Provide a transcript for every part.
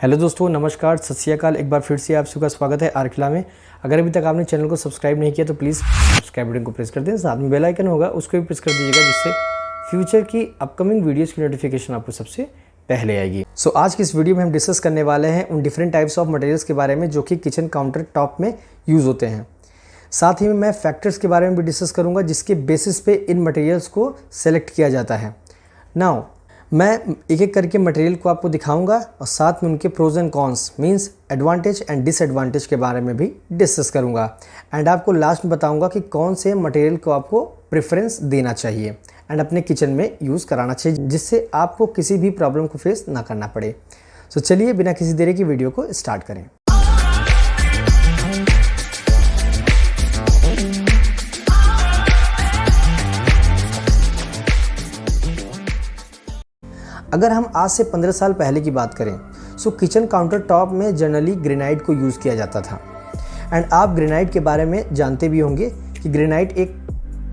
Hello दोस्तों, नमस्कार, सत श्री अकाल। एक बार फिर से आप सबका स्वागत है आर्किला में। अगर अभी तक आपने चैनल को सब्सक्राइब नहीं किया तो प्लीज़ सब्सक्राइब बटन को प्रेस कर दें। साथ में बेल आइकन होगा, उसको भी प्रेस कर दीजिएगा, जिससे फ्यूचर की अपकमिंग वीडियोज़ की नोटिफिकेशन आपको सबसे पहले आएगी। आज की इस वीडियो में हम डिस्कस करने वाले हैं उन डिफरेंट टाइप्स ऑफ मटेरियल्स के बारे में जो कि किचन काउंटर टॉप में यूज़ होते हैं। साथ ही में मैं फैक्टर्स के बारे में भी डिस्कस करूँगा जिसके बेसिस पे इन मटेरियल्स को सेलेक्ट किया जाता है। नाउ मैं एक एक करके मटेरियल को आपको दिखाऊंगा और साथ में उनके pros and cons means advantage and disadvantage के बारे में भी डिस्कस करूंगा। एंड आपको लास्ट में बताऊंगा कि कौन से मटेरियल को आपको प्रेफरेंस देना चाहिए एंड अपने किचन में यूज़ कराना चाहिए, जिससे आपको किसी भी प्रॉब्लम को फेस ना करना पड़े। चलिए बिना किसी देरी की वीडियो को स्टार्ट करें। अगर हम आज से 15 साल पहले की बात करें किचन काउंटर टॉप में जनरली ग्रेनाइट को यूज़ किया जाता था। एंड आप ग्रेनाइट के बारे में जानते भी होंगे कि ग्रेनाइट एक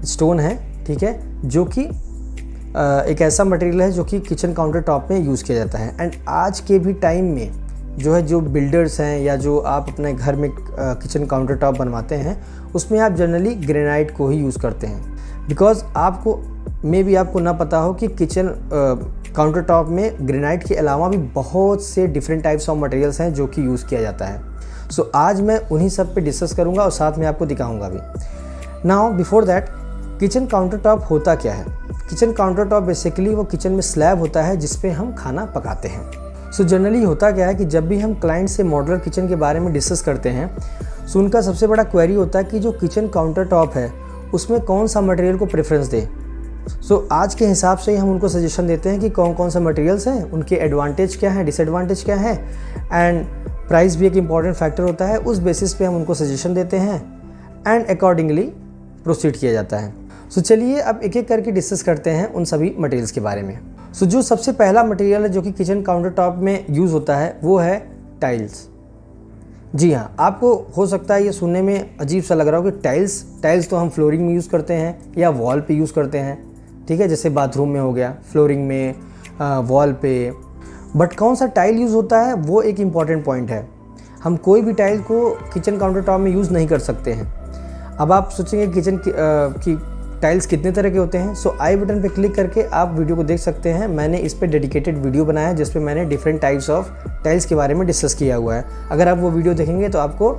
स्टोन है, ठीक है, जो कि एक ऐसा मटेरियल है जो कि किचन काउंटर टॉप में यूज़ किया जाता है। एंड आज के भी टाइम में जो बिल्डर्स हैं या जो आप अपने घर में किचन काउंटर टॉप बनवाते हैं उसमें आप जनरली ग्रेनाइट को ही यूज़ करते हैं। बिकॉज आपको ना पता हो कि किचन काउंटर टॉप में ग्रेनाइट के अलावा भी बहुत से डिफरेंट टाइप्स ऑफ मटेरियल्स हैं जो कि यूज़ किया जाता है। आज मैं उन्हीं सब पे डिस्कस करूंगा और साथ में आपको दिखाऊंगा भी। Now before that, kitchen counter top होता क्या है? किचन काउंटर टॉप बेसिकली वो किचन में स्लैब होता है जिस पे हम खाना पकाते हैं। जनरली होता क्या है कि जब भी हम क्लाइंट से मॉड्यूलर किचन के बारे में डिस्कस करते हैं उनका सबसे बड़ा क्वेरी होता है कि जो किचन काउंटर टॉप है उसमें कौन सा मटेरियल को प्रेफरेंस दें। आज के हिसाब से ही हम उनको सजेशन देते हैं कि कौन कौन सा मटेरियल्स हैं, उनके एडवांटेज क्या है, डिसएडवांटेज क्या है, एंड प्राइस भी एक इम्पॉर्टेंट फैक्टर होता है। उस बेसिस पे हम उनको सजेशन देते हैं एंड अकॉर्डिंगली प्रोसीड किया जाता है। चलिए अब एक एक करके डिस्कस करते हैं उन सभी मटेरियल्स के बारे में। जो सबसे पहला मटेरियल है जो कि किचन काउंटर टॉप में यूज़ होता है वो है टाइल्स। जी हाँ, आपको हो सकता है ये सुनने में अजीब सा लग रहा हो कि टाइल्स तो हम फ्लोरिंग में यूज़ करते हैं या वॉल पे यूज़ करते हैं, ठीक है, जैसे बाथरूम में हो गया, फ्लोरिंग में, वॉल पे। बट कौन सा टाइल यूज़ होता है वो एक इम्पॉर्टेंट पॉइंट है। हम कोई भी टाइल को किचन काउंटर टॉप में यूज़ नहीं कर सकते हैं। अब आप सोचेंगे किचन की टाइल्स कितने तरह के होते हैं। आई बटन पे क्लिक करके आप वीडियो को देख सकते हैं। मैंने इस पे डेडिकेटेड वीडियो बनाया है जिस पे मैंने डिफरेंट टाइप्स ऑफ टाइल्स के बारे में डिस्कस किया हुआ है। अगर आप वो वीडियो देखेंगे तो आपको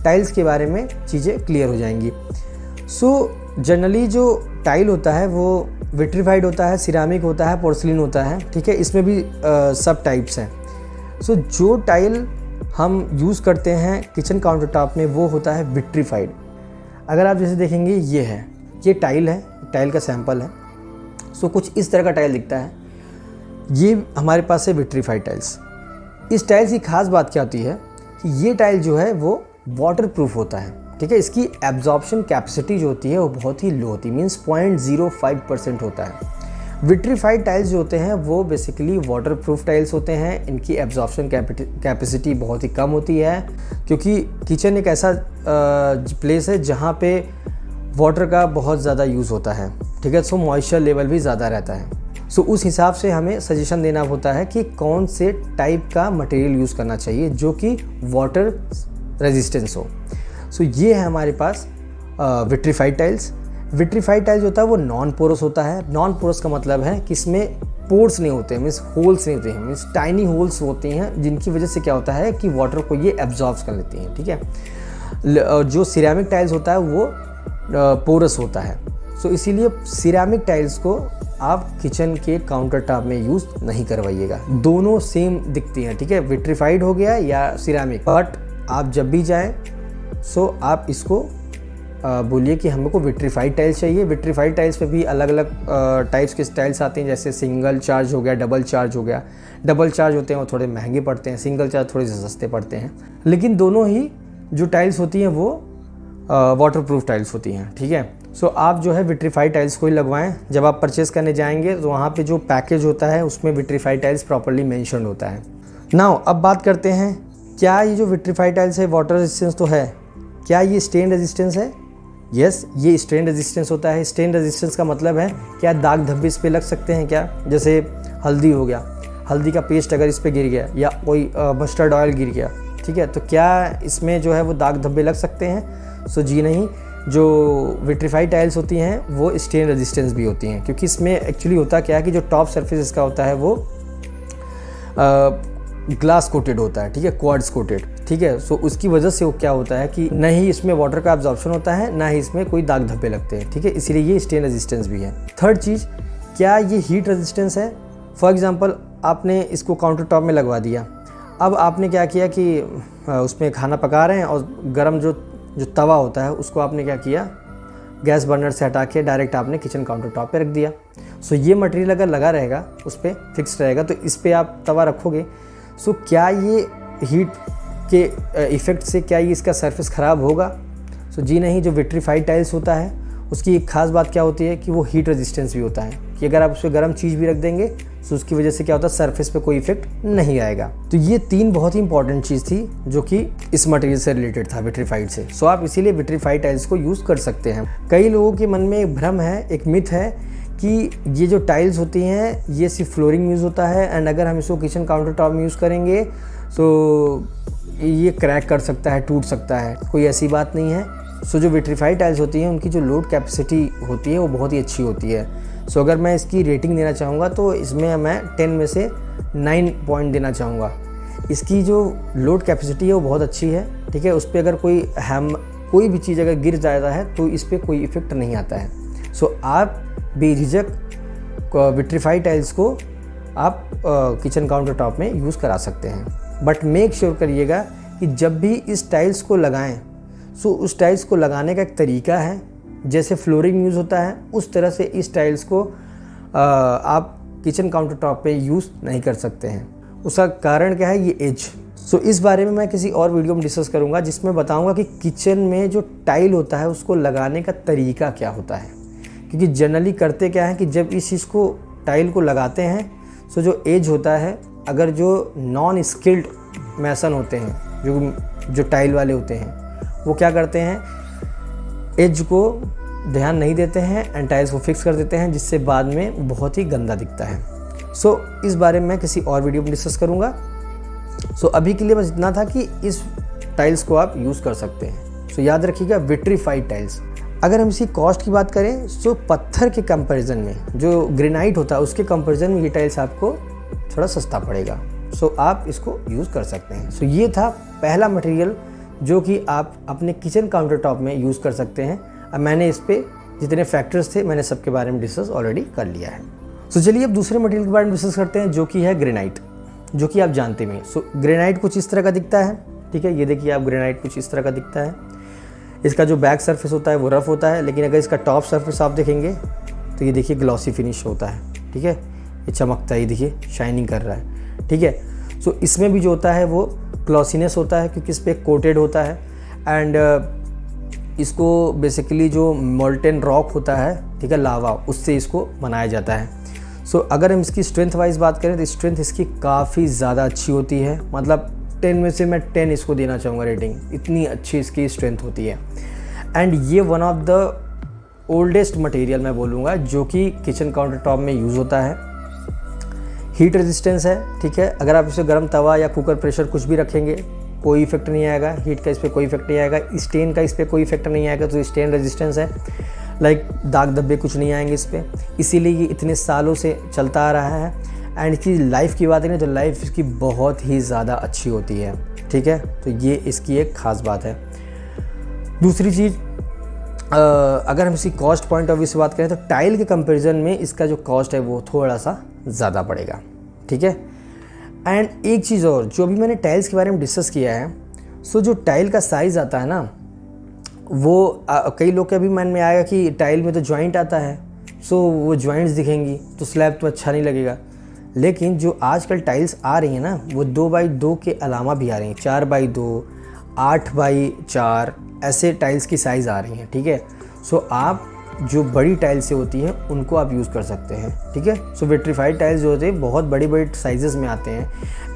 टाइल्स के बारे में चीज़ें क्लियर हो जाएंगी। जनरली जो टाइल होता है वो विट्रीफाइड होता है, सिरामिक होता है, पोर्सिलिन होता है, ठीक है। इसमें भी सब टाइप्स हैं। जो टाइल हम यूज़ करते हैं किचन काउंटर टॉप में वो होता है विट्रीफाइड। अगर आप जैसे देखेंगे ये टाइल है, टाइल का सैंपल है। कुछ इस तरह का टाइल दिखता है। ये हमारे पास है विट्रीफाइड टाइल्स। इस टाइल्स की खास बात क्या होती है कि ये टाइल जो है वो वाटर प्रूफ होता है, ठीक है। इसकी एब्जॉर्प्शन कैपेसिटी जो होती है वो बहुत ही लो होती है, मीन्स 0.05% होता है। विट्रीफाइड टाइल्स जो होते हैं वो बेसिकली वाटर प्रूफ टाइल्स होते हैं। इनकी एब्जॉर्प्शन कैपेसिटी बहुत ही कम होती है क्योंकि किचन एक ऐसा प्लेस है जहाँ पे वाटर का बहुत ज़्यादा यूज़ होता है, ठीक है। मॉइस्चर लेवल भी ज़्यादा रहता है। उस हिसाब से हमें सजेशन देना होता है कि कौन से टाइप का मटेरियल यूज़ करना चाहिए जो कि वाटर रेजिस्टेंस हो। ये है हमारे पास विट्रीफाइड टाइल्स। विट्रीफाइड टाइल्स होता है वो नॉन पोरस होता है। नॉन पोरस का मतलब है कि इसमें पोर्स नहीं होते, मीन्स होल्स नहीं होते हैं, मीन्स टाइनी होल्स होते हैं जिनकी वजह से क्या होता है कि वाटर को ये एब्जॉर्ब कर लेती हैं, ठीक है। जो सिरेमिक टाइल्स होता है वो पोरस होता है। इसीलिए सिरेमिक टाइल्स को आप किचन के काउंटर टॉप में यूज़ नहीं करवाइएगा। दोनों सेम दिखती हैं, ठीक है, विट्रीफाइड हो गया या सिरेमिक। बट आप जब भी जाएँ आप इसको बोलिए कि हमको विट्रीफाइड टाइल्स चाहिए। विट्रीफाइड टाइल्स पे भी अलग अलग टाइप्स के टाइल्स आते हैं, जैसे सिंगल चार्ज हो गया, डबल चार्ज हो गया। डबल चार्ज होते हैं वो थोड़े महंगे पड़ते हैं, सिंगल चार्ज थोड़े से सस्ते पड़ते हैं। लेकिन दोनों ही जो टाइल्स होती हैं वो वाटर प्रूफ टाइल्स होती हैं, ठीक है। आप जो है विट्रीफाइड टाइल्स को ही लगवाएं। जब आप परचेज़ करने जाएंगे तो वहाँ पे जो पैकेज होता है उसमें विट्रीफाइड टाइल्स प्रॉपर्ली मेंशन होता है। नाउ अब बात करते हैं, क्या ये जो विट्रीफाइड टाइल्स है वाटर रेजिस्टेंस तो है, क्या ये स्टेन रेजिस्टेंस है? यस, ये स्टेन रेजिस्टेंस होता है। स्टेन रेजिस्टेंस का मतलब है क्या दाग धब्बे इस पे लग सकते हैं क्या? जैसे हल्दी हो गया, हल्दी का पेस्ट अगर इस पर गिर गया या कोई मस्टर्ड ऑयल गिर गया, ठीक है, तो क्या इसमें जो है वो दाग धब्बे लग सकते हैं? सो जी नहीं। जो विट्रीफाइड टाइल्स होती हैं वो स्टेन रेजिस्टेंस भी होती हैं, क्योंकि इसमें एक्चुअली होता क्या है कि जो टॉप सरफेस इसका होता है वो ग्लास कोटेड होता है, ठीक है, क्वार्ट्ज कोटेड, ठीक है। सो उसकी वजह से वो क्या होता है कि ना ही इसमें वाटर का एब्जॉर्प्शन होता है, ना ही इसमें कोई दाग धब्बे लगते हैं, ठीक है, इसीलिए ये स्टेन रेजिस्टेंस भी है। थर्ड चीज़, क्या ये हीट रेजिस्टेंस है? फॉर एग्जांपल आपने इसको काउंटर टॉप में लगवा दिया, अब आपने क्या किया कि उसमें खाना पका रहे हैं और गर्म जो तवा होता है उसको आपने क्या किया, गैस बर्नर से हटा के डायरेक्ट आपने किचन काउंटर टॉप पे रख दिया। सो ये मटेरियल अगर लगा रहेगा, उस पर फिक्स रहेगा, तो इस पर आप तवा रखोगे, सो क्या ये हीट के इफ़ेक्ट से क्या ये इसका सरफेस ख़राब होगा? सो जी नहीं। जो विट्रीफाइड टाइल्स होता है उसकी एक ख़ास बात क्या होती है कि वो हीट रेजिस्टेंस भी होता है, कि अगर आप उस पर गर्म चीज़ भी रख देंगे तो उसकी वजह से क्या होता है, सरफेस पे कोई इफेक्ट नहीं आएगा। तो ये 3 बहुत ही इंपॉर्टेंट चीज़ थी जो कि इस मटेरियल से रिलेटेड था, विट्रीफाइड से। सो आप इसीलिए विट्रीफाइड टाइल्स को यूज़ कर सकते हैं। कई लोगों के मन में एक भ्रम है, एक मिथ है कि ये जो टाइल्स होती हैं ये सिर्फ फ्लोरिंग में यूज़ होता है, एंड अगर हम इसको किचन काउंटर टॉप में यूज़ करेंगे तो ये क्रैक कर सकता है, टूट सकता है। कोई ऐसी बात नहीं है। सो जो विट्रीफाइड टाइल्स होती हैं उनकी जो लोड कैपेसिटी होती है वो बहुत ही अच्छी होती है। सो अगर मैं इसकी रेटिंग देना चाहूँगा तो इसमें मैं 10 में से 9 पॉइंट देना चाहूँगा। इसकी जो लोड कैपेसिटी है वो बहुत अच्छी है, ठीक है। उस पर अगर कोई भी चीज़ अगर गिर जाता है तो इस पर कोई इफ़ेक्ट नहीं आता है। सो आप बेझिझक विट्रीफाइड टाइल्स को आप किचन काउंटर टॉप में यूज़ करा सकते हैं, बट मेक श्योर करिएगा कि जब भी इस टाइल्स को लगाएं, सो उस टाइल्स को लगाने का एक तरीका है, जैसे फ्लोरिंग यूज़ होता है उस तरह से इस टाइल्स को आप किचन काउंटर टॉप पे यूज़ नहीं कर सकते हैं। उसका कारण क्या है, ये एज। सो इस बारे में मैं किसी और वीडियो में डिस्कस करूँगा, जिसमें बताऊँगा कि किचन में जो टाइल होता है उसको लगाने का तरीका क्या होता है। क्योंकि जनरली करते क्या है कि जब इस चीज़ को टाइल को लगाते हैं, सो जो एज होता है, अगर जो नॉन स्किल्ड मैसन होते हैं, जो टाइल वाले होते हैं, वो क्या करते हैं, एज को ध्यान नहीं देते हैं एंड टाइल्स को फिक्स कर देते हैं, जिससे बाद में बहुत ही गंदा दिखता है। सो इस बारे में मैं किसी और वीडियो में डिस्कस करूँगा। सो अभी के लिए बस इतना था कि इस टाइल्स को आप यूज़ कर सकते हैं। सो याद रखिएगा, विट्रीफाइड टाइल्स। अगर हम इसकी कॉस्ट की बात करें, सो पत्थर के कंपैरिजन में जो ग्रेनाइट होता है उसके कंपैरिजन में ये टाइल्स आपको थोड़ा सस्ता पड़ेगा। सो आप इसको यूज़ कर सकते हैं। सो ये था पहला मटेरियल जो कि आप अपने किचन काउंटर टॉप में यूज़ कर सकते हैं। अब मैंने इस पर जितने फैक्टर्स थे मैंने सबके बारे में डिस्कस ऑलरेडी कर लिया है। सो चलिए अब दूसरे मटेरियल के बारे में डिस्कस करते हैं, जो कि है ग्रेनाइट, जो कि आप जानते हैं। सो ग्रेनाइट कुछ इस तरह का दिखता है, ठीक है। ये देखिए आप, ग्रेनाइट कुछ इस तरह का दिखता है। इसका जो बैक सरफेस होता है वो रफ़ होता है, लेकिन अगर इसका टॉप सरफेस आप देखेंगे तो ये देखिए ग्लॉसी फिनिश होता है, ठीक है। ये चमकता है, ये देखिए शाइनिंग कर रहा है, ठीक है। सो इसमें भी जो होता है वो ग्लॉसीनेस होता है, क्योंकि इस पर कोटेड होता है। एंड इसको बेसिकली जो मोल्टेन रॉक होता है, ठीक है, लावा, उससे इसको बनाया जाता है। सो अगर हम इसकी स्ट्रेंथ वाइज बात करें तो स्ट्रेंथ इसकी काफ़ी ज़्यादा अच्छी होती है। मतलब 10 में से मैं 10 इसको देना चाहूँगा रेटिंग, इतनी अच्छी इसकी स्ट्रेंथ होती है। एंड ये one of the oldest material मैं बोलूँगा जो कि किचन काउंटर टॉप में यूज़ होता है। हीट रेजिस्टेंस है, ठीक है। अगर आप इसे गर्म तवा या कुकर प्रेशर कुछ भी रखेंगे कोई इफेक्ट नहीं आएगा, हीट का इस पर कोई इफेक्ट नहीं आएगा, स्टेन का इस पर कोई इफेक्ट नहीं आएगा। तो स्टेन रेजिस्टेंस है, लाइक दाग धब्बे कुछ नहीं आएंगे इस पर, इसीलिए ये इतने सालों से चलता आ रहा है। एंड इसकी लाइफ की बात करें तो लाइफ इसकी बहुत ही ज़्यादा अच्छी होती है, ठीक है। तो ये इसकी एक ख़ास बात है। दूसरी चीज़, अगर हम इसकी कॉस्ट पॉइंट ऑफ व्यू से बात करें तो टाइल के कंपैरिजन में इसका जो कॉस्ट है वो थोड़ा सा ज़्यादा पड़ेगा, ठीक है। एंड एक चीज़ और, जो भी मैंने टाइल्स के बारे में डिस्कस किया है, सो जो टाइल का साइज़ आता है ना, वो कई लोग के अभी मन में आएगा कि टाइल में तो जॉइंट आता है, सो वो जॉइंट्स दिखेंगी तो स्लैब तो अच्छा नहीं लगेगा। लेकिन जो आजकल टाइल्स आ रही हैं ना, वो 2x2 के अलावा भी आ रही हैं, 4x2, 8x4, ऐसे टाइल्स की साइज़ आ रही हैं, ठीक है। सो आप जो बड़ी टाइल्स से होती हैं उनको आप यूज़ कर सकते हैं, ठीक है। सो विट्रीफाइड टाइल्स जो होते हैं बहुत बड़ी बड़ी साइजेस में आते हैं।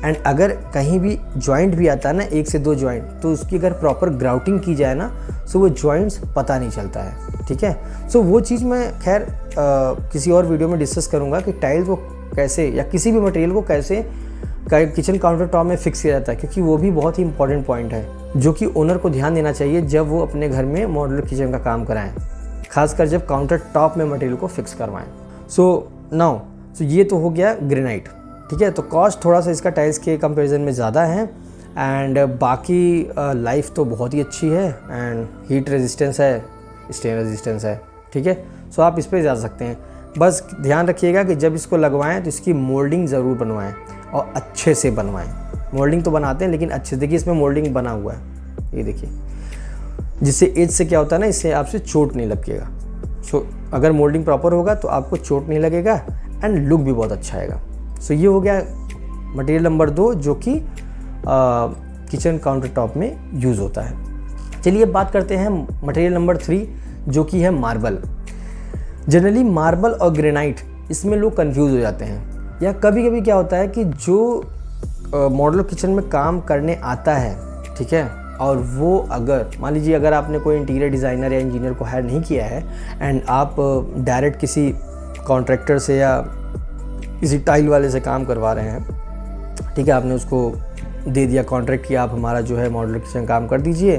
एंड अगर कहीं भी जॉइंट भी आता है ना, 1 से 2 जॉइंट, तो उसकी अगर प्रॉपर ग्राउटिंग की जाए ना, सो वो जॉइंट्स पता नहीं चलता है, ठीक है। सो वो चीज़ मैं खैर किसी और वीडियो में डिस्कस करूँगा कि टाइल्स को कैसे या किसी भी मटेरियल को कैसे किचन काउंटर टॉप में फिक्स किया जाता है, क्योंकि वो भी बहुत ही इंपॉर्टेंट पॉइंट है जो कि ओनर को ध्यान देना चाहिए जब वो अपने घर में मॉड्यूलर किचन का काम कराएं, खासकर जब काउंटर टॉप में मटेरियल को फिक्स करवाएं। सो ये तो हो गया ग्रेनाइट, ठीक है। तो कॉस्ट थोड़ा सा इसका टाइल्स के कंपैरिजन में ज़्यादा है, एंड बाकी लाइफ तो बहुत ही अच्छी है, एंड हीट रेजिस्टेंस है, स्टेन रेजिस्टेंस है, ठीक है। सो आप इस पर जा सकते हैं। बस ध्यान रखिएगा कि जब इसको लगवाएं तो इसकी मोल्डिंग ज़रूर बनवाएं और अच्छे से बनवाएं। मोल्डिंग तो बनाते हैं लेकिन अच्छे से, देखिए इसमें मोल्डिंग बना हुआ है, ये देखिए, जिससे एज से क्या होता है ना, इससे आपसे चोट नहीं लगेगा। सो अगर मोल्डिंग प्रॉपर होगा तो आपको चोट नहीं लगेगा एंड लुक भी बहुत अच्छा आएगा। सो ये हो गया मटेरियल नंबर 2 जो कि किचन काउंटर टॉप में यूज़ होता है। चलिए बात करते हैं मटेरियल नंबर 3 जो कि है मार्बल। जनरली मार्बल और ग्रेनाइट, इसमें लोग कंफ्यूज हो जाते हैं, या कभी कभी क्या होता है कि जो मॉड्यूलर किचन में काम करने आता है, ठीक है, और वो अगर मान लीजिए अगर आपने कोई इंटीरियर डिज़ाइनर या इंजीनियर को हायर नहीं किया है एंड आप डायरेक्ट किसी कॉन्ट्रैक्टर से या किसी टाइल वाले से काम करवा रहे हैं, ठीक है, आपने उसको दे दिया कॉन्ट्रैक्ट कि आप हमारा जो है मॉड्यूलर किचन काम कर दीजिए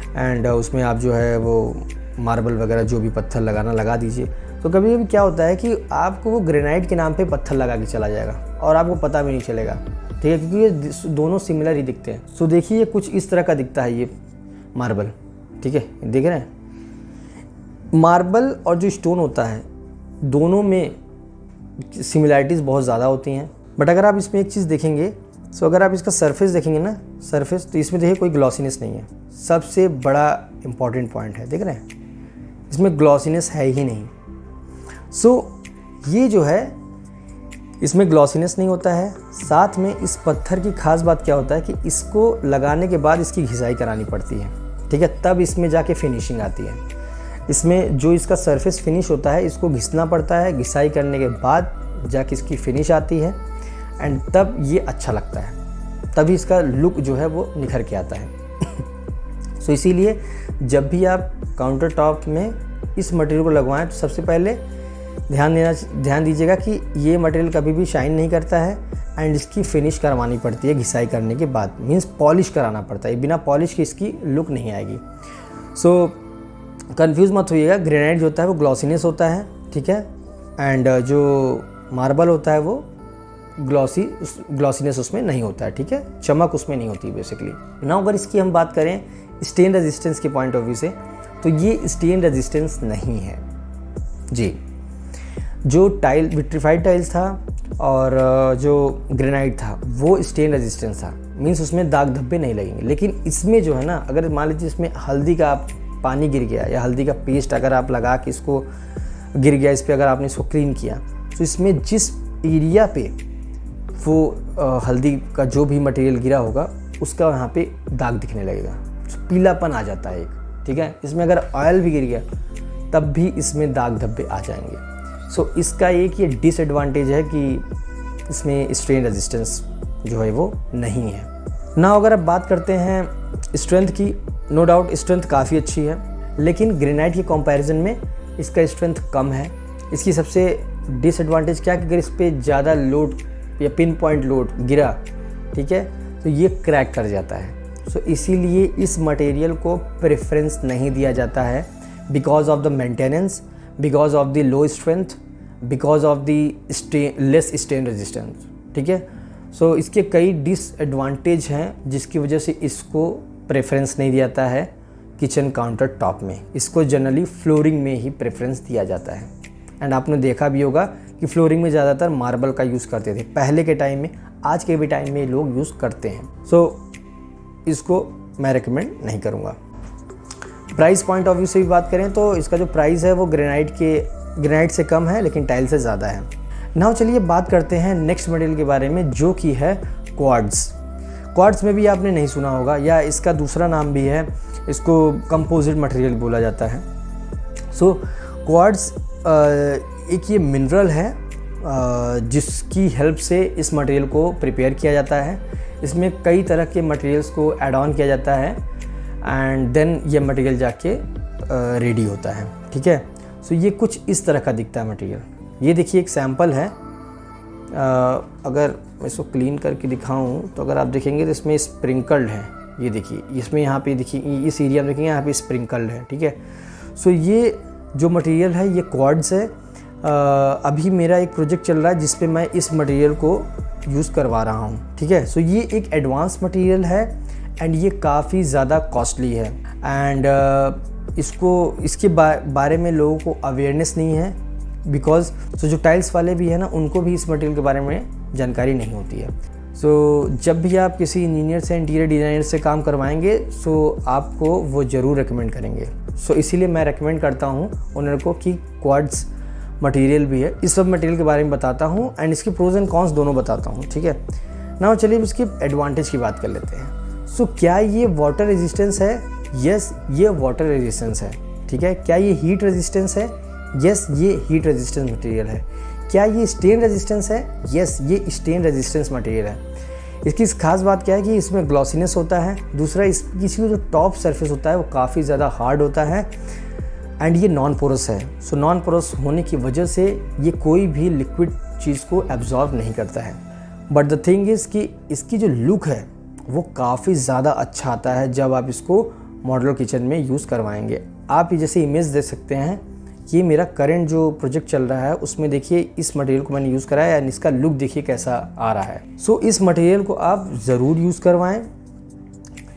एंड उसमें आप जो है वो मार्बल वगैरह जो भी पत्थर लगाना लगा दीजिए। तो कभी कभी क्या होता है कि आपको वो ग्रेनाइट के नाम पे पत्थर लगा के चला जाएगा और आपको पता भी नहीं चलेगा, ठीक है, क्योंकि ये दोनों सिमिलर ही दिखते हैं। सो देखिए ये कुछ इस तरह का दिखता है ये मार्बल, ठीक है, देख रहे हैं। मार्बल और जो स्टोन होता है दोनों में सिमिलैरिटीज़ बहुत ज़्यादा होती हैं, बट अगर आप इसमें एक चीज़ देखेंगे, सो अगर आप इसका सरफेस देखेंगे ना, सरफेस, तो इसमें देखिए कोई ग्लॉसीनेस नहीं है। सबसे बड़ा इम्पॉर्टेंट पॉइंट है, देख रहे हैं, इसमें ग्लॉसीनेस है ही नहीं। सो ये जो है इसमें ग्लॉसीनेस नहीं होता है। साथ में इस पत्थर की खास बात क्या होता है कि इसको लगाने के बाद इसकी घिसाई करानी पड़ती है, ठीक है, तब इसमें जाके फिनिशिंग आती है। इसमें जो इसका सरफेस फिनिश होता है इसको घिसना पड़ता है, घिसाई करने के बाद जाके इसकी फिनिश आती है एंड तब ये अच्छा लगता है, तभी इसका लुक जो है वो निखर के आता है। सो इसीलिए जब भी आप काउंटर टॉप में इस मटेरियल को लगवाएं तो सबसे पहले ध्यान दीजिएगा कि ये मटेरियल कभी भी शाइन नहीं करता है एंड इसकी फिनिश करवानी पड़ती है घिसाई करने के बाद, मीन्स पॉलिश कराना पड़ता है, बिना पॉलिश के इसकी लुक नहीं आएगी। सो कंफ्यूज मत होइएगा, ग्रेनाइट जो होता है वो ग्लॉसीनेस होता है, ठीक है, एंड जो मार्बल होता है वो ग्लॉसीनेस उसमें नहीं होता है, ठीक है, चमक उसमें नहीं होती बेसिकली। ना अगर इसकी हम बात करें स्टेन रेजिस्टेंस के पॉइंट ऑफ व्यू से, तो ये स्टेन रेजिस्टेंस नहीं है जी। जो विट्रीफाइड टाइल्स था और जो ग्रेनाइट था वो स्टेन रेजिस्टेंस था, मीन्स उसमें दाग धब्बे नहीं लगेंगे। लेकिन इसमें जो है ना, अगर मान लीजिए इसमें हल्दी का पानी गिर गया या हल्दी का पेस्ट अगर आप लगा के इसको गिर गया, इस पर अगर आपने इसको क्लीन किया, तो इसमें जिस एरिया पे वो हल्दी का जो भी मटेरियल गिरा होगा उसका वहाँ पे दाग दिखने लगेगा, पीलापन आ जाता है एक, ठीक है। इसमें अगर ऑयल भी गिर गया तब भी इसमें दाग धब्बे आ जाएंगे। सो इसका एक ये डिसएडवांटेज है कि इसमें स्ट्रेन रेजिस्टेंस जो है वो नहीं है ना। अगर आप बात करते हैं स्ट्रेंथ की, नो डाउट स्ट्रेंथ काफ़ी अच्छी है, लेकिन ग्रेनाइट के कंपैरिजन में इसका स्ट्रेंथ कम है। इसकी सबसे डिसएडवांटेज क्या है कि अगर इस पर ज़्यादा लोड या पिन पॉइंट लोड गिरा, ठीक है, तो ये क्रैक कर जाता है। सो इसीलिए इस मटेरियल को प्रेफरेंस नहीं दिया जाता है, because of the maintenance, because of the low strength, because of the less stain resistance, ठीक है। सो इसके कई डिसएडवांटेज हैं जिसकी वजह से इसको प्रेफरेंस नहीं दिया जाता है किचन काउंटर टॉप में। इसको जनरली फ्लोरिंग में ही प्रेफरेंस दिया जाता है। एंड आपने देखा भी होगा कि फ्लोरिंग में ज़्यादातर मार्बल का यूज़ करते थे पहले के टाइम में, आज के भी टाइम में लोग यूज़ करते हैं। सो इसको मैं रेकमेंड नहीं करूँगा। प्राइस पॉइंट ऑफ व्यू से भी बात करें तो इसका जो प्राइस है वो ग्रेनाइट से कम है लेकिन टाइल से ज़्यादा है। नाउ चलिए बात करते हैं नेक्स्ट मटेरियल के बारे में जो कि है क्वार्ट्ज। क्वार्ट्ज में भी आपने नहीं सुना होगा, या इसका दूसरा नाम भी है, इसको कंपोजिट मटेरियल बोला जाता है। सो क्वार्ट्ज एक ये मिनरल है जिसकी हेल्प से इस मटेरियल को प्रिपेयर किया जाता है। इसमें कई तरह के मटेरियल्स को ऐड ऑन किया जाता है एंड देन ये मटेरियल जाके रेडी होता है, ठीक है। सो ये कुछ इस तरह का दिखता है मटेरियल। ये देखिए एक सैंपल है, अगर मैं इसको क्लीन करके दिखाऊं तो अगर आप देखेंगे तो इसमें स्प्रिंकल्ड है, ये देखिए इसमें यहाँ पे देखिए इस एरिया में देखेंगे यहाँ पे स्प्रिंकल्ड है, ठीक है। सो ये जो मटेरियल है ये क्वार्ट्ज है। अभी मेरा एक प्रोजेक्ट चल रहा है जिस पे मैं इस मटेरियल को यूज़ करवा रहा हूँ, ठीक है। सो ये एक एडवांस मटेरियल है एंड ये काफ़ी ज़्यादा कॉस्टली है एंड इसके बारे में लोगों को अवेयरनेस नहीं है, बिकॉज जो टाइल्स वाले भी है ना उनको भी इस मटेरियल के बारे में जानकारी नहीं होती है। जब भी आप किसी इंजीनियर से, इंटीरियर डिज़ाइनर से काम करवाएंगे आपको वो ज़रूर रेकमेंड करेंगे। इसीलिए मैं रेकमेंड करता हूँ ओनर को कि क्वार्ट्ज मटेरियल भी है। इस सब मटेरियल के बारे में बताता हूँ एंड इसके प्रोज एंड कॉन्स दोनों बताता हूँ, ठीक है ना। चलिए इसकी एडवांटेज की बात कर लेते हैं। क्या ये वाटर रेजिस्टेंस है? यस, ये वाटर रेजिस्टेंस है, ठीक है। क्या ये हीट रेजिस्टेंस है? यस, ये हीट रेजिस्टेंस मटेरियल है। क्या ये स्टेन रेजिस्टेंस है? यस, ये स्टेन रेजिस्टेंस मटेरियल है। इसकी खास बात क्या है कि इसमें ग्लॉसीनेस होता है। दूसरा, इसकी जो टॉप सरफेस होता है वो काफ़ी ज़्यादा हार्ड होता है एंड ये नॉन पोरस है। नॉन पोरस होने की वजह से ये कोई भी लिक्विड चीज़ को एब्जॉर्ब नहीं करता है। बट द थिंग इज़ कि इसकी जो लुक है वो काफ़ी ज़्यादा अच्छा आता है जब आप इसको मॉड्यूलर किचन में यूज़ करवाएंगे। आप ये जैसे इमेज देख सकते हैं, ये मेरा करंट जो प्रोजेक्ट चल रहा है उसमें देखिए इस मटेरियल को मैंने यूज़ कराया एंड इसका लुक देखिए कैसा आ रहा है। इस मटेरियल को आप ज़रूर यूज़ करवाएं,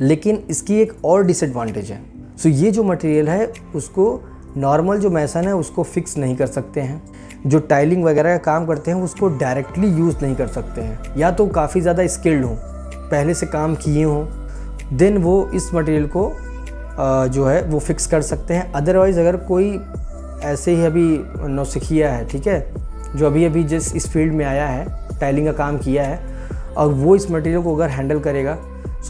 लेकिन इसकी एक और डिसएडवांटेज है। ये जो मटेरियल है उसको नॉर्मल जो मैसन है उसको फिक्स नहीं कर सकते हैं। जो टाइलिंग वगैरह का काम करते हैं उसको डायरेक्टली यूज़ नहीं कर सकते हैं, या तो काफ़ी ज़्यादा स्किल्ड हों, पहले से काम किए हों, देन वो इस मटेरियल को जो है वो फिक्स कर सकते हैं। अदरवाइज़ अगर कोई ऐसे ही अभी नौसिखिया है, ठीक है, जो अभी जिस इस फील्ड में आया है, टाइलिंग का काम किया है और वो इस मटेरियल को अगर हैंडल करेगा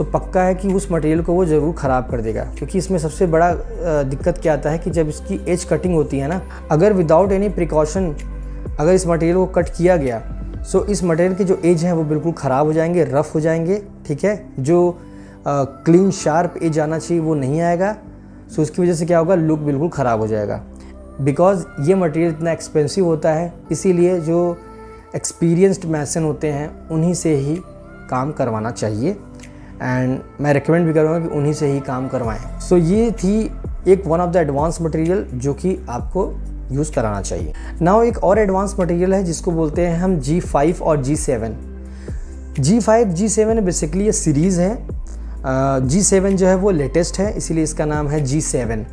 पक्का है कि उस मटेरियल को वो ज़रूर ख़राब कर देगा। क्योंकि इसमें सबसे बड़ा दिक्कत क्या आता है कि जब इसकी एज कटिंग होती है ना, अगर विदाउट एनी प्रिकॉशन अगर इस मटेरियल को कट किया गया इस मटेरियल के जो एज हैं वो बिल्कुल ख़राब हो जाएंगे, रफ़ हो जाएंगे, ठीक है। जो क्लीन शार्प एज आना चाहिए वो नहीं आएगा। उसकी वजह से क्या होगा, लुक बिल्कुल ख़राब हो जाएगा। बिकॉज़ ये मटेरियल इतना एक्सपेंसिव होता है, इसीलिए जो एक्सपीरियंस्ड मैसन होते हैं उन्हीं से ही काम करवाना चाहिए एंड मैं रिकमेंड भी करूँगा कि उन्हीं से ही काम करवाएं। ये थी एक one of the advance material जो कि आपको यूज़ कराना चाहिए। नाउ एक और एडवांस मटेरियल है जिसको बोलते हैं हम G5 और G7। G5 G7 बेसिकली ये सीरीज़ है। G7 जो है वो लेटेस्ट है, इसीलिए इसका नाम है G7।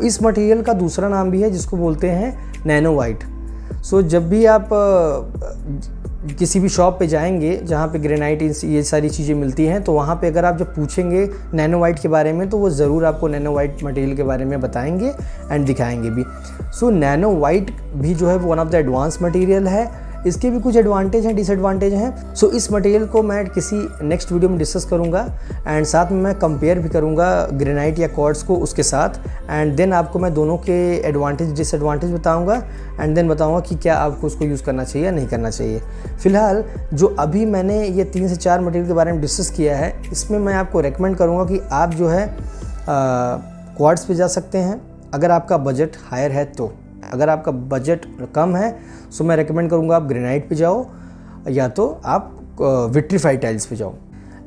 इस मटेरियल का दूसरा नाम भी है जिसको बोलते हैं नैनो वाइट। जब भी आप किसी भी शॉप पे जाएंगे जहाँ पे ग्रेनाइट ये सारी चीज़ें मिलती हैं, तो वहाँ पे अगर आप जब पूछेंगे नैनो वाइट के बारे में तो वो ज़रूर आपको नैनो वाइट मटेरियल के बारे में बताएंगे एंड दिखाएंगे भी। नैनो वाइट भी जो है वो one of the advance material है। इसके भी कुछ एडवांटेज हैं, डिसएडवांटेज हैं। इस मटेरियल को मैं किसी नेक्स्ट वीडियो में डिस्कस करूँगा एंड साथ में मैं कंपेयर भी करूँगा ग्रेनाइट या क्वार्ट्ज को उसके साथ एंड देन आपको मैं दोनों के एडवांटेज डिसएडवांटेज बताऊँगा एंड देन बताऊँगा कि क्या आपको उसको यूज़ करना चाहिए या नहीं करना चाहिए। फ़िलहाल जो अभी मैंने ये 3 से 4 मटेरियल के बारे में डिस्कस किया है, इसमें मैं आपको रेकमेंड करूँगा कि आप जो है क्वार्ट्ज पे जा सकते हैं अगर आपका बजट हायर है तो। अगर आपका बजट कम है मैं रेकमेंड करूँगा आप ग्रेनाइट पे जाओ या तो आप विट्रीफाइड टाइल्स पे जाओ।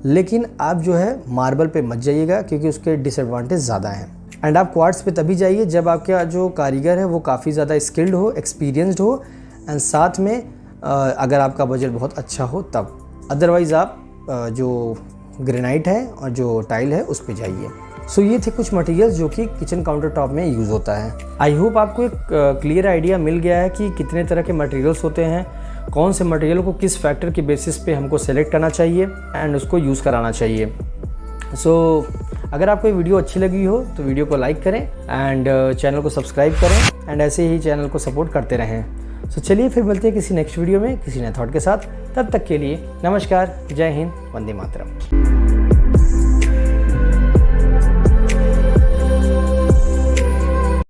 लेकिन आप जो है मार्बल पे मत जाइएगा क्योंकि उसके डिसएडवांटेज ज़्यादा हैं। एंड आप क्वार्ट्ज पे तभी जाइए जब आपका जो कारीगर है वो काफ़ी ज़्यादा स्किल्ड हो, एक्सपीरियंस्ड हो एंड साथ में अगर आपका बजट बहुत अच्छा हो तब। अदरवाइज़ आप जो ग्रेनाइट है और जो टाइल है उस पे जाइए। ये थे कुछ मटेरियल्स जो कि किचन काउंटर टॉप में यूज़ होता है। आई होप आपको एक क्लियर आइडिया मिल गया है कि कितने तरह के मटेरियल्स होते हैं, कौन से मटेरियल को किस फैक्टर के बेसिस पे हमको सेलेक्ट करना चाहिए एंड उसको यूज़ कराना चाहिए। अगर आपको ये वीडियो अच्छी लगी हो तो वीडियो को लाइक करें एंड चैनल को सब्सक्राइब करें एंड ऐसे ही चैनल को सपोर्ट करते रहें। चलिए फिर मिलते हैं किसी नेक्स्ट वीडियो में किसी नए थॉट के साथ। तब तक के लिए नमस्कार, जय हिंद, वंदे मातरम।